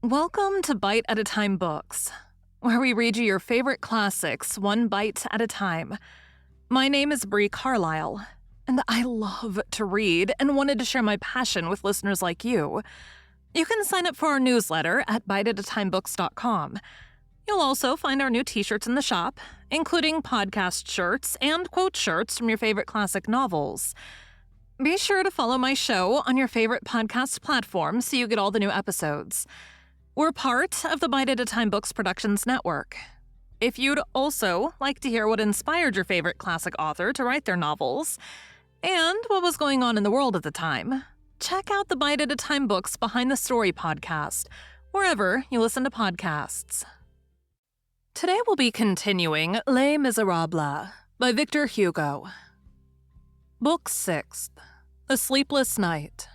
Welcome to Bite at a Time Books, where we read you your favorite classics one bite at a time. My name is Bree Carlile, and I love to read and wanted to share my passion with listeners like you. You can sign up for our newsletter at biteatatimebooks.com. You'll also find our new t-shirts in the shop, including podcast shirts and quote shirts from your favorite classic novels. Be sure to follow my show on your favorite podcast platform so you get all the new episodes. We're part of the Bite at a Time Books Productions Network. If you'd also like to hear what inspired your favorite classic author to write their novels, and what was going on in the world at the time, check out the Bite at a Time Books Behind the Story podcast, wherever you listen to podcasts. Today we'll be continuing Les Miserables by Victor Hugo. Book 6, The Sleepless Night.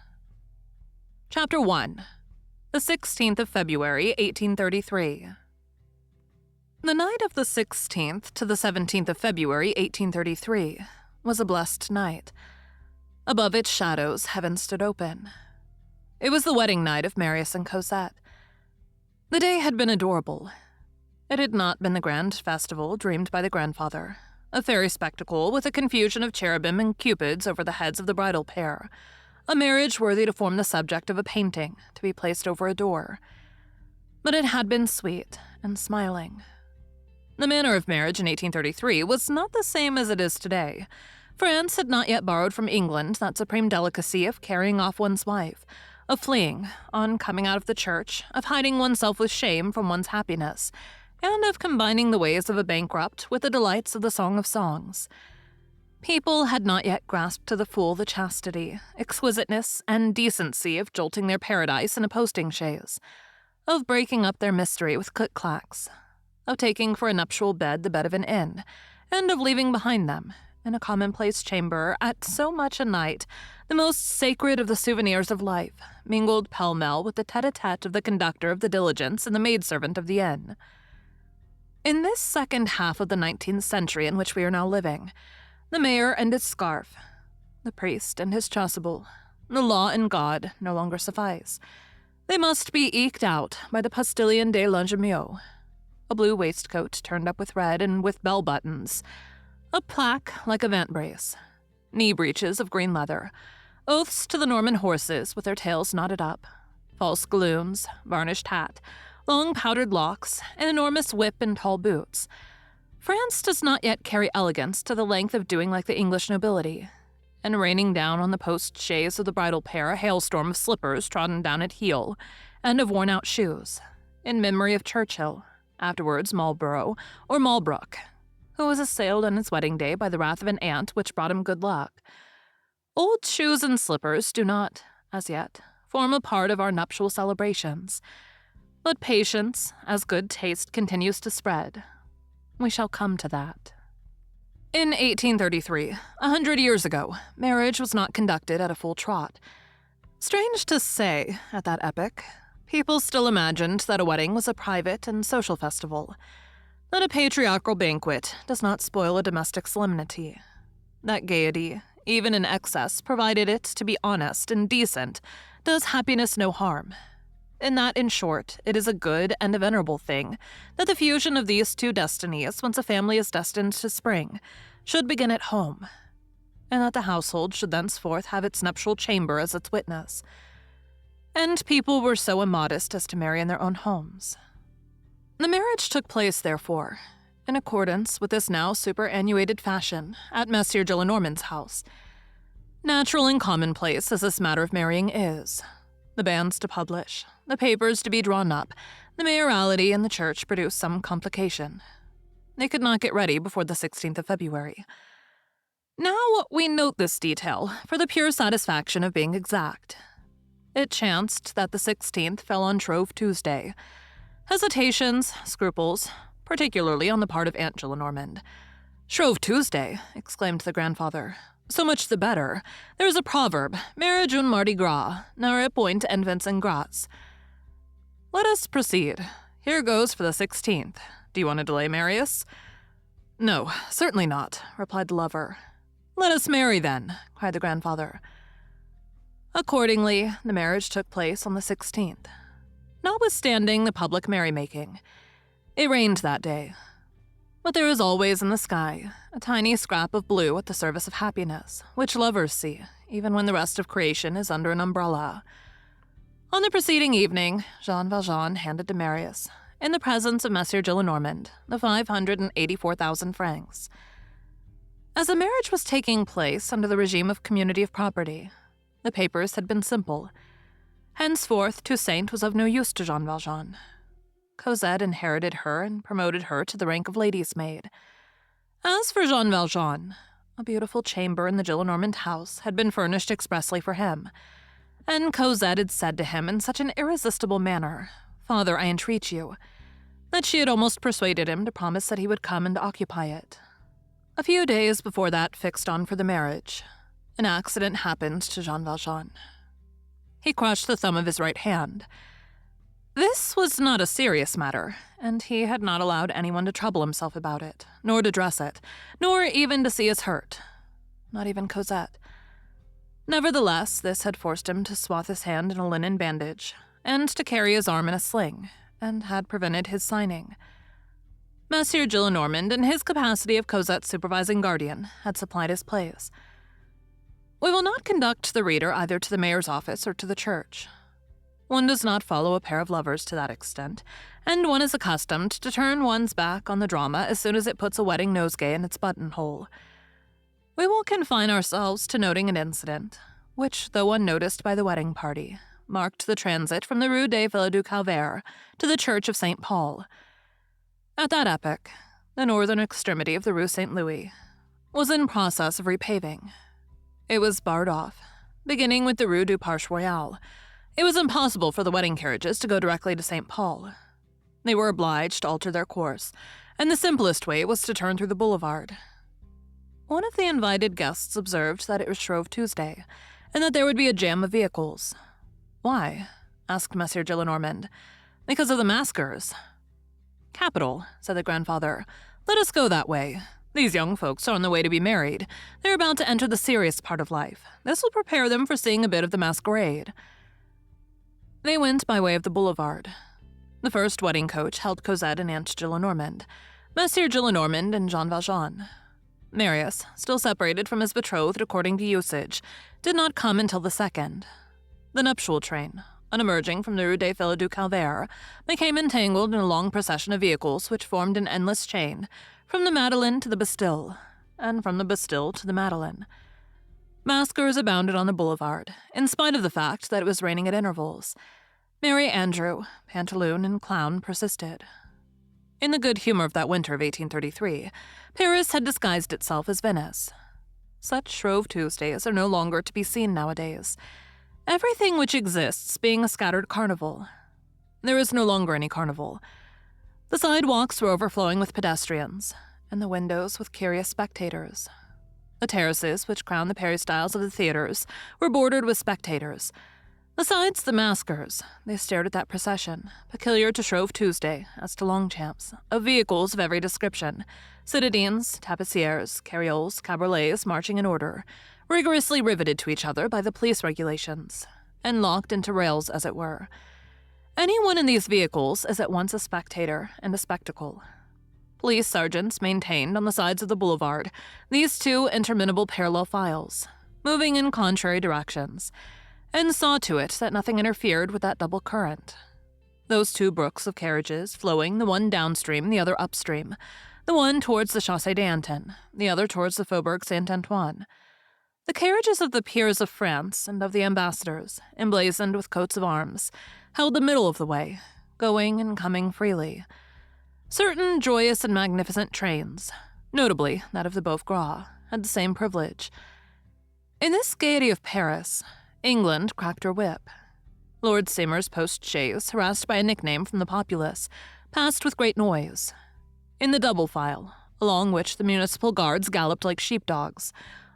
Chapter 1. The 16th of February, 1833. The night of the 16th to the 17th of February, 1833, was a blessed night. Above its shadows, heaven stood open. It was the wedding night of Marius and Cosette. The day had been adorable. It had not been the grand festival dreamed by the grandfather, a fairy spectacle with a confusion of cherubim and cupids over the heads of the bridal pair, a marriage worthy to form the subject of a painting to be placed over a door. But it had been sweet and smiling. The manner of marriage in 1833 was not the same as it is today. France had not yet borrowed from England that supreme delicacy of carrying off one's wife, of fleeing on coming out of the church, of hiding oneself with shame from one's happiness, and of combining the ways of a bankrupt with the delights of the Song of Songs. People had not yet grasped to the full the chastity, exquisiteness, and decency of jolting their paradise in a posting chaise, of breaking up their mystery with click-clacks, of taking for a nuptial bed the bed of an inn, and of leaving behind them, in a commonplace chamber at so much a night, the most sacred of the souvenirs of life, mingled pell-mell with the tete-a-tete of the conductor of the diligence and the maidservant of the inn. In this second half of the 19th century in which we are now living, the mayor and his scarf, the priest and his chasuble, the law and God no longer suffice. They must be eked out by the postilion de Longemieux, a blue waistcoat turned up with red and with bell buttons, a plaque like a vent-brace, knee breeches of green leather, oaths to the Norman horses with their tails knotted up, false galloons, varnished hat, long powdered locks, an enormous whip and tall boots. France does not yet carry elegance to the length of doing like the English nobility, and raining down on the post-chaise of the bridal pair a hailstorm of slippers trodden down at heel, and of worn-out shoes, in memory of Churchill, afterwards Marlborough, or Malbrook, who was assailed on his wedding day by the wrath of an ant which brought him good luck. Old shoes and slippers do not, as yet, form a part of our nuptial celebrations, but patience, as good taste continues to spread, we shall come to that. In 1833, 100 years ago, marriage was not conducted at a full trot. Strange to say, at that epoch, people still imagined that a wedding was a private and social festival, that a patriarchal banquet does not spoil a domestic solemnity, that gaiety, even in excess, provided it to be honest and decent, does happiness no harm, and that, in short, it is a good and a venerable thing that the fusion of these two destinies, once a family is destined to spring, should begin at home, and that the household should thenceforth have its nuptial chamber as its witness. And people were so immodest as to marry in their own homes. The marriage took place, therefore, in accordance with this now superannuated fashion, at Monsieur Gillenormand's house. Natural and commonplace as this matter of marrying is, the banns to publish, the papers to be drawn up, the mayoralty and the church produced some complication. They could not get ready before the 16th of February. Now we note this detail for the pure satisfaction of being exact. It chanced that the 16th fell on Shrove Tuesday. Hesitations, scruples, particularly on the part of Aunt Gillenormand. "Shrove Tuesday!" exclaimed the grandfather. "So much the better. There is a proverb, marriage un Mardi Gras, nare point envents en gras." Let us proceed. Here goes for the 16th. Do you want to delay, Marius? "No, certainly not," replied the lover. "Let us marry, then," cried the grandfather. Accordingly, the marriage took place on the 16th. notwithstanding the public merrymaking. It rained that day. But there is always in the sky a tiny scrap of blue at the service of happiness, which lovers see, even when the rest of creation is under an umbrella. On the preceding evening, Jean Valjean handed to Marius, in the presence of Monsieur Gillenormand, the 584,000 francs. As the marriage was taking place under the regime of community of property, the papers had been simple. Henceforth, Toussaint was of no use to Jean Valjean. Cosette inherited her and promoted her to the rank of lady's maid. As for Jean Valjean, a beautiful chamber in the Gillenormand house had been furnished expressly for him, and Cosette had said to him in such an irresistible manner, "Father, I entreat you," that she had almost persuaded him to promise that he would come and occupy it. A few days before that fixed on for the marriage, an accident happened to Jean Valjean. He crushed the thumb of his right hand. This was not a serious matter, and he had not allowed anyone to trouble himself about it, nor to dress it, nor even to see his hurt. Not even Cosette. Nevertheless, this had forced him to swathe his hand in a linen bandage, and to carry his arm in a sling, and had prevented his signing. Monsieur Gillenormand, in his capacity of Cosette's supervising guardian, had supplied his place. We will not conduct the reader either to the mayor's office or to the church. One does not follow a pair of lovers to that extent, and one is accustomed to turn one's back on the drama as soon as it puts a wedding nosegay in its buttonhole. We will confine ourselves to noting an incident, which, though unnoticed by the wedding party, marked the transit from the Rue des Filles du Calvaire to the Church of St. Paul. At that epoch, the northern extremity of the Rue St. Louis was in process of repaving. It was barred off, beginning with the Rue du Parc Royal. It was impossible for the wedding carriages to go directly to St. Paul. They were obliged to alter their course, and the simplest way was to turn through the boulevard. One of the invited guests observed that it was Shrove Tuesday, and that there would be a jam of vehicles. "Why?" asked Monsieur Gillenormand. "Because of the maskers." "Capital," said the grandfather. "Let us go that way. These young folks are on the way to be married. They're about to enter the serious part of life. This will prepare them for seeing a bit of the masquerade." They went by way of the boulevard. The first wedding coach held Cosette and Aunt Gillenormand, Monsieur Gillenormand and Jean Valjean. Marius, still separated from his betrothed according to usage, did not come until the second. The nuptial train, on emerging from the Rue des Filles du Calvaire, became entangled in a long procession of vehicles which formed an endless chain, from the Madeleine to the Bastille, and from the Bastille to the Madeleine. Maskers abounded on the boulevard, in spite of the fact that it was raining at intervals. Merry Andrew, pantaloon, and clown persisted. In the good humor of that winter of 1833, Paris had disguised itself as Venice. Such Shrove Tuesdays are no longer to be seen nowadays, everything which exists being a scattered carnival. There is no longer any carnival. The sidewalks were overflowing with pedestrians, and the windows with curious spectators. The terraces, which crown the peristyles of the theaters, were bordered with spectators. Besides the maskers, they stared at that procession, peculiar to Shrove Tuesday, as to Longchamps, of vehicles of every description, citadines, tapissiers, carrioles, cabriolets marching in order, rigorously riveted to each other by the police regulations, and locked into rails, as it were. Anyone in these vehicles is at once a spectator and a spectacle. Police sergeants maintained on the sides of the boulevard these two interminable parallel files, moving in contrary directions, and saw to it that nothing interfered with that double current. Those two brooks of carriages flowing, the one downstream, the other upstream, the one towards the Chaussée d'Antin, the other towards the Faubourg Saint-Antoine. The carriages of the peers of France and of the ambassadors, emblazoned with coats of arms, held the middle of the way, going and coming freely. Certain joyous and magnificent trains, notably that of the Beauf Gras, had the same privilege. In this gaiety of Paris, England cracked her whip. Lord Seymour's post-chaise, harassed by a nickname from the populace, passed with great noise. In the double file, along which the municipal guards galloped like sheepdogs,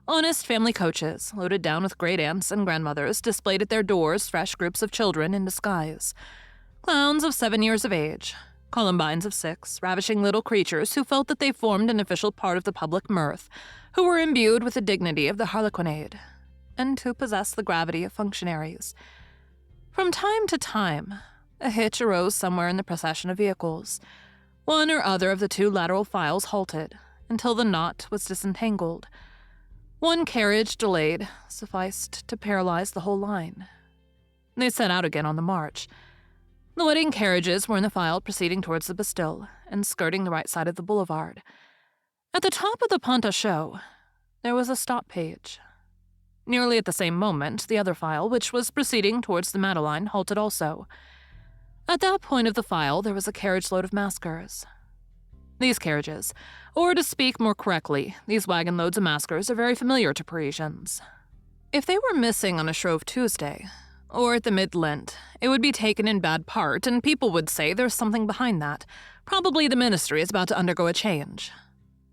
honest family coaches, loaded down with great-aunts and grandmothers, displayed at their doors fresh groups of children in disguise. Clowns of 7 years of age, columbines of 6, ravishing little creatures who felt that they formed an official part of the public mirth, who were imbued with the dignity of the harlequinade, and who possessed the gravity of functionaries. From time to time, A hitch arose somewhere in the procession of vehicles. One or other of the two lateral files halted until the knot was disentangled. One carriage delayed sufficed to paralyze the whole line. They set out again on the march. The wedding carriages were in the file proceeding towards the Bastille and skirting the right side of the boulevard. At the top of the Pont à Choux, there was a stop page. Nearly at the same moment, the other file, which was proceeding towards the Madeleine, halted also. At that point of the file, there was a carriage load of maskers. These carriages, or to speak more correctly, these wagon loads of maskers are very familiar to Parisians. If they were missing on a Shrove Tuesday, or at the Mid-Lent, it would be taken in bad part, and people would say there's something behind that. Probably the ministry is about to undergo a change.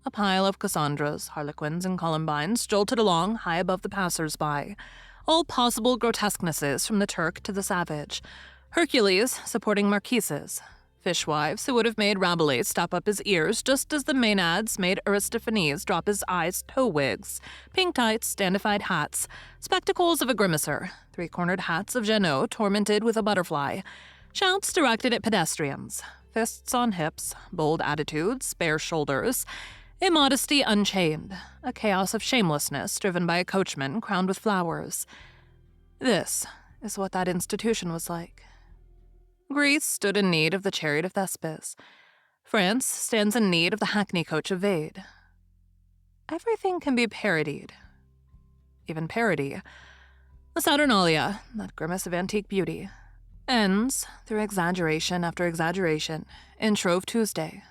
A pile of Cassandras, Harlequins, and Columbines jolted along high above the passers-by, all possible grotesquenesses from the Turk to the savage. Hercules supporting marquises, fishwives who would have made Rabelais stop up his ears just as the Maenads made Aristophanes drop his eyes, toe wigs, pink tights, dandified hats, spectacles of a grimacer, three-cornered hats of Janot tormented with a butterfly, shouts directed at pedestrians, fists on hips, bold attitudes, bare shoulders, immodesty unchained, a chaos of shamelessness driven by a coachman crowned with flowers. This is what that institution was like. Greece stood in need of the chariot of Thespis. France stands in need of the hackney coach of Vade. Everything can be parodied. Even parody. The Saturnalia, that grimace of antique beauty, ends, through exaggeration after exaggeration, in Shrove Tuesday.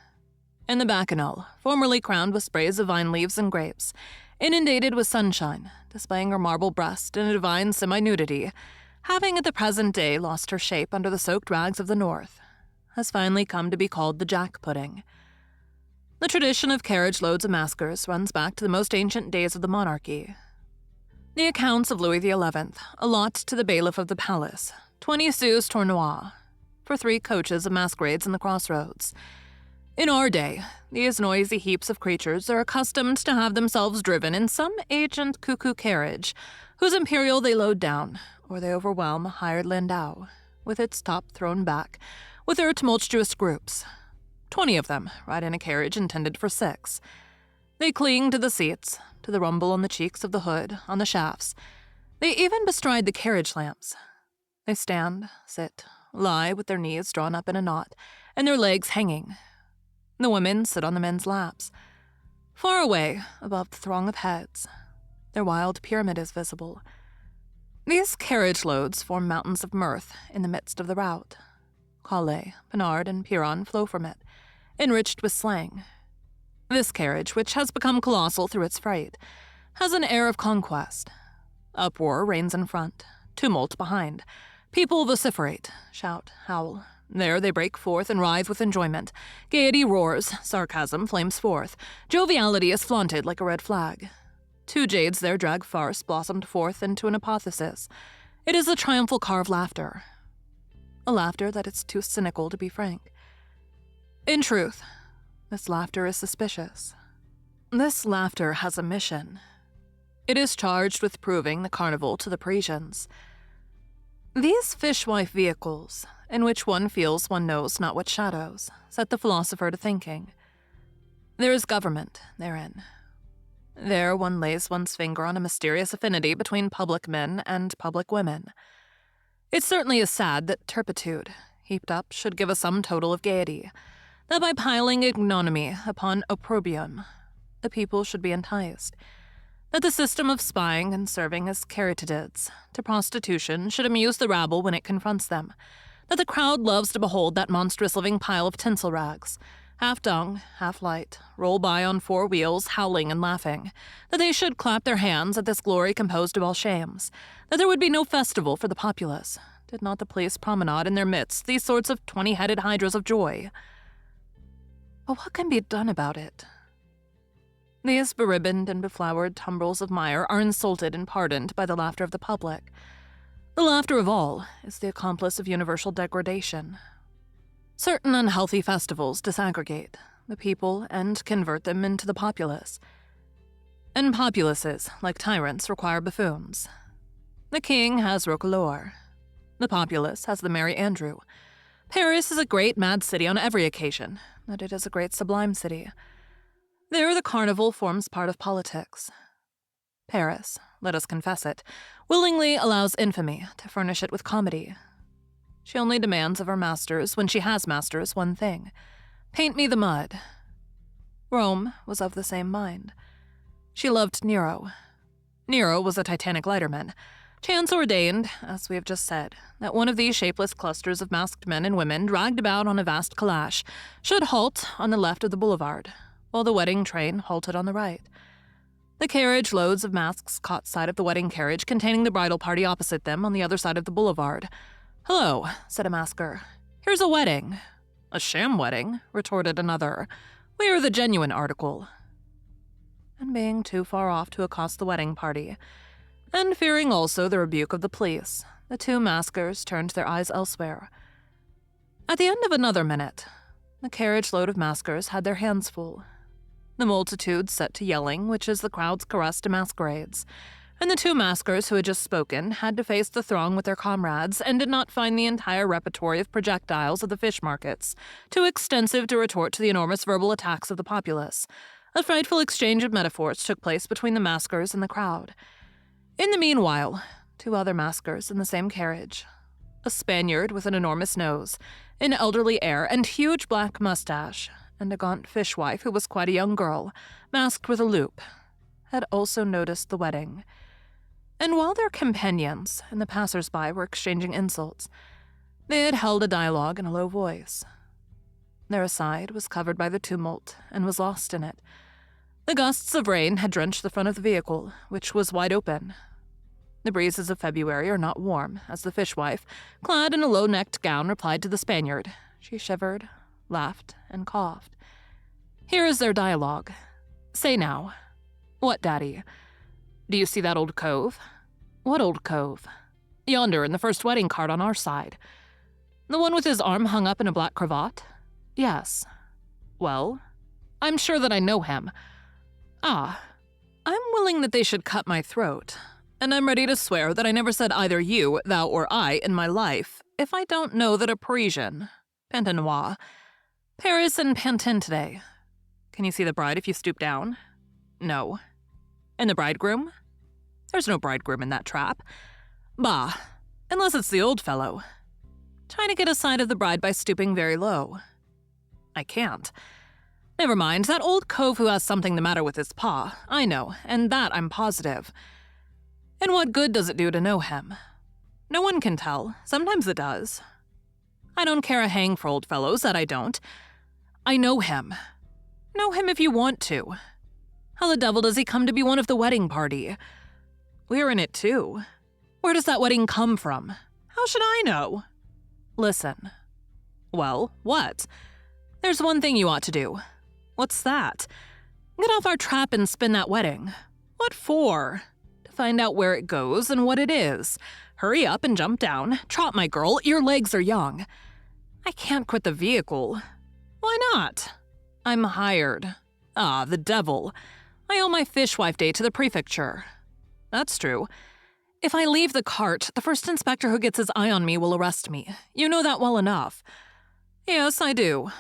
In the Bacchanal, formerly crowned with sprays of vine leaves and grapes, inundated with sunshine, displaying her marble breast in a divine semi-nudity, having at the present day lost her shape under the soaked rags of the north, has finally come to be called the Jack Pudding. The tradition of carriage loads of maskers runs back to the most ancient days of the monarchy. The accounts of Louis XI allot to the bailiff of the palace 20 sous tournois for 3 coaches of masquerades in the crossroads. In our day, these noisy heaps of creatures are accustomed to have themselves driven in some ancient cuckoo carriage, whose imperial they load down, or they overwhelm a hired landau, with its top thrown back, with their tumultuous groups. 20 of them ride in a carriage intended for 6. They cling to the seats, to the rumble on the cheeks of the hood, on the shafts. They even bestride the carriage lamps. They stand, sit, lie with their knees drawn up in a knot, and their legs hanging. The women sit on the men's laps. Far away, above the throng of heads, their wild pyramid is visible. These carriage loads form mountains of mirth in the midst of the rout. Calais, Pinard, and Piron flow from it, enriched with slang. This carriage, which has become colossal through its freight, has an air of conquest. Uproar reigns in front, tumult behind. People vociferate, shout, howl. There they break forth and writhe with enjoyment. Gaiety roars, sarcasm flames forth. Joviality is flaunted like a red flag. 2 jades there drag farce blossomed forth into an apotheosis. It is a triumphal car of laughter. A laughter that is too cynical to be frank. In truth, this laughter is suspicious. This laughter has a mission. It is charged with proving the carnival to the Parisians. These fishwife vehicles, in which one feels one knows not what shadows, set the philosopher to thinking. There is government therein. There one lays one's finger on a mysterious affinity between public men and public women. It certainly is sad that turpitude, heaped up, should give a sum total of gaiety, that by piling ignominy upon opprobrium, the people should be enticed, that the system of spying and serving as caryatids to prostitution should amuse the rabble when it confronts them, that the crowd loves to behold that monstrous living pile of tinsel rags, half dung, half light, roll by on 4 wheels, howling and laughing, that they should clap their hands at this glory composed of all shames, that there would be no festival for the populace, did not the police promenade in their midst these sorts of 20-headed hydras of joy. But what can be done about it? These beribboned and beflowered tumbrils of mire are insulted and pardoned by the laughter of the public. The laughter of all is the accomplice of universal degradation. Certain unhealthy festivals disaggregate the people and convert them into the populace. And populaces, like tyrants, require buffoons. The king has Roquelaure. The populace has the Merry Andrew. Paris is a great mad city on every occasion, but it is a great sublime city. There the carnival forms part of politics. Paris, let us confess it, willingly allows infamy to furnish it with comedy. She only demands of her masters, when she has masters, one thing: paint me the mud. Rome was of the same mind. She loved Nero. Nero was a Titanic lighterman. Chance ordained, as we have just said, that one of these shapeless clusters of masked men and women dragged about on a vast calash should halt on the left of the boulevard, while the wedding train halted on the right. The carriage loads of masks caught sight of the wedding carriage containing the bridal party opposite them on the other side of the boulevard. "Hello," said a masker. "Here's a wedding." "A sham wedding," retorted another. "We are the genuine article." And being too far off to accost the wedding party, and fearing also the rebuke of the police, the two maskers turned their eyes elsewhere. At the end of another minute, the carriage load of maskers had their hands full. The multitude set to yelling, which is the crowd's caress to masquerades, and the two maskers who had just spoken had to face the throng with their comrades and did not find the entire repertory of projectiles of the fish markets too extensive to retort to the enormous verbal attacks of the populace. A frightful exchange of metaphors took place between the maskers and the crowd. In the meanwhile, two other maskers in the same carriage, a Spaniard with an enormous nose, an elderly air, and huge black mustache, and a gaunt fishwife who was quite a young girl, masked with a loup, had also noticed the wedding. And while their companions and the passers-by were exchanging insults, they had held a dialogue in a low voice. Their side was covered by the tumult and was lost in it. The gusts of rain had drenched the front of the vehicle, which was wide open. The breezes of February are not warm, as the fishwife, clad in a low-necked gown, replied to the Spaniard. She shivered, laughed, and coughed. Here is their dialogue. "Say now." "What, Daddy?" "Do you see that old cove?" "What old cove?" "Yonder, in the first wedding cart on our side." "The one with his arm hung up in a black cravat?" "Yes." "Well, I'm sure that I know him." "Ah, I'm willing that they should cut my throat, and I'm ready to swear that I never said either you, thou, or I in my life, if I don't know that a Parisian, Pantanois, Paris and Pantin today. Can you see the bride if you stoop down?" "No." "And the bridegroom?" "There's no bridegroom in that trap." "Bah, unless it's the old fellow. Try to get a sight of the bride by stooping very low." "I can't." "Never mind, that old cove who has something the matter with his paw, I know, and that I'm positive. And what good does it do to know him? No one can tell. Sometimes it does. I don't care a hang for old fellows, that I don't. I know him. Know him if you want to. How the devil does he come to be one of the wedding party? We're in it too. Where does that wedding come from? How should I know?" "Listen." "Well, what?" "There's one thing you ought to do." "What's that?" "Get off our trap and spin that wedding." "What for?" "To find out where it goes and what it is. Hurry up and jump down. Trot, my girl, your legs are young." "I can't quit the vehicle." "Why not?" "I'm hired." "Ah, the devil. I owe my fishwife day to the prefecture." "That's true." "If I leave the cart, the first inspector who gets his eye on me will arrest me. You know that well enough." "Yes, I do.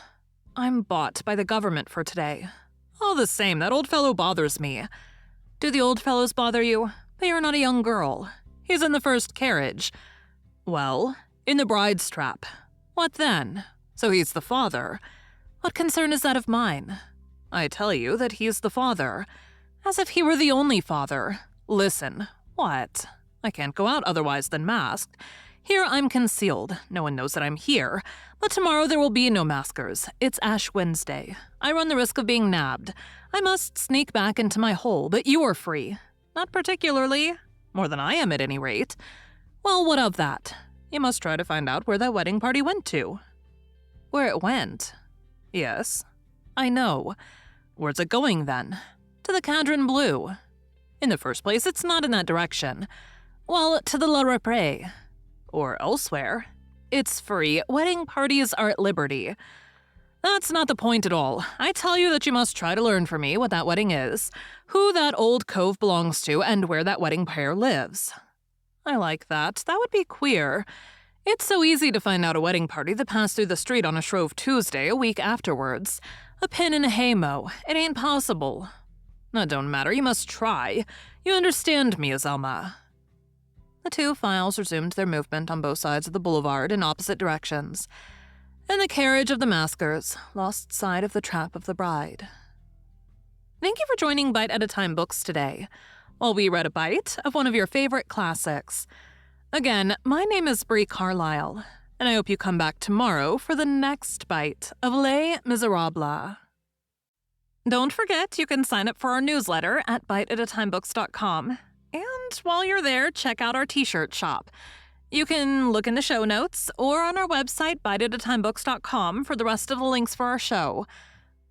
I'm bought by the government for today. All the same, that old fellow bothers me." "Do the old fellows bother you? But you're not a young girl." "He's in the first carriage." "Well, in the bride's trap." "What then?" "So he's the father." "What concern is that of mine?" "I tell you that he's the father." "As if he were the only father." "Listen." "What?" "I can't go out otherwise than masked. Here I'm concealed. No one knows that I'm here. But tomorrow there will be no maskers. It's Ash Wednesday. I run the risk of being nabbed. I must sneak back into my hole, but you are free." "Not particularly. More than I am, at any rate." "Well, what of that? You must try to find out where that wedding party went to." "Where it went?" "Yes." "I know." "Where's it going, then?" "To the Cadron Bleu." "In the first place, it's not in that direction." "Well, to the La Reprée." "Or elsewhere." "It's free. Wedding parties are at liberty." "That's not the point at all. I tell you that you must try to learn for me what that wedding is, who that old cove belongs to, and where that wedding pair lives." "I like that. That would be queer. It's so easy to find out a wedding party that passed through the street on a Shrove Tuesday a week afterwards. A pin in a haymow. It ain't possible. That don't matter, you must try. You understand me, Azelma. The two files resumed their movement on both sides of the boulevard in opposite directions, and the carriage of the maskers lost sight of the trap of the bride. Thank you for joining Bite at a Time Books today, while we read a bite of one of your favorite classics. Again, my name is Bree Carlile, and I hope you come back tomorrow for the next bite of Les Miserables. Don't forget, you can sign up for our newsletter at biteatatimebooks.com. And while you're there, check out our t-shirt shop. You can look in the show notes or on our website, biteatatimebooks.com, for the rest of the links for our show.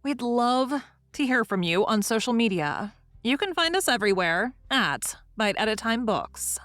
We'd love to hear from you on social media. You can find us everywhere at Bite at a Time Books.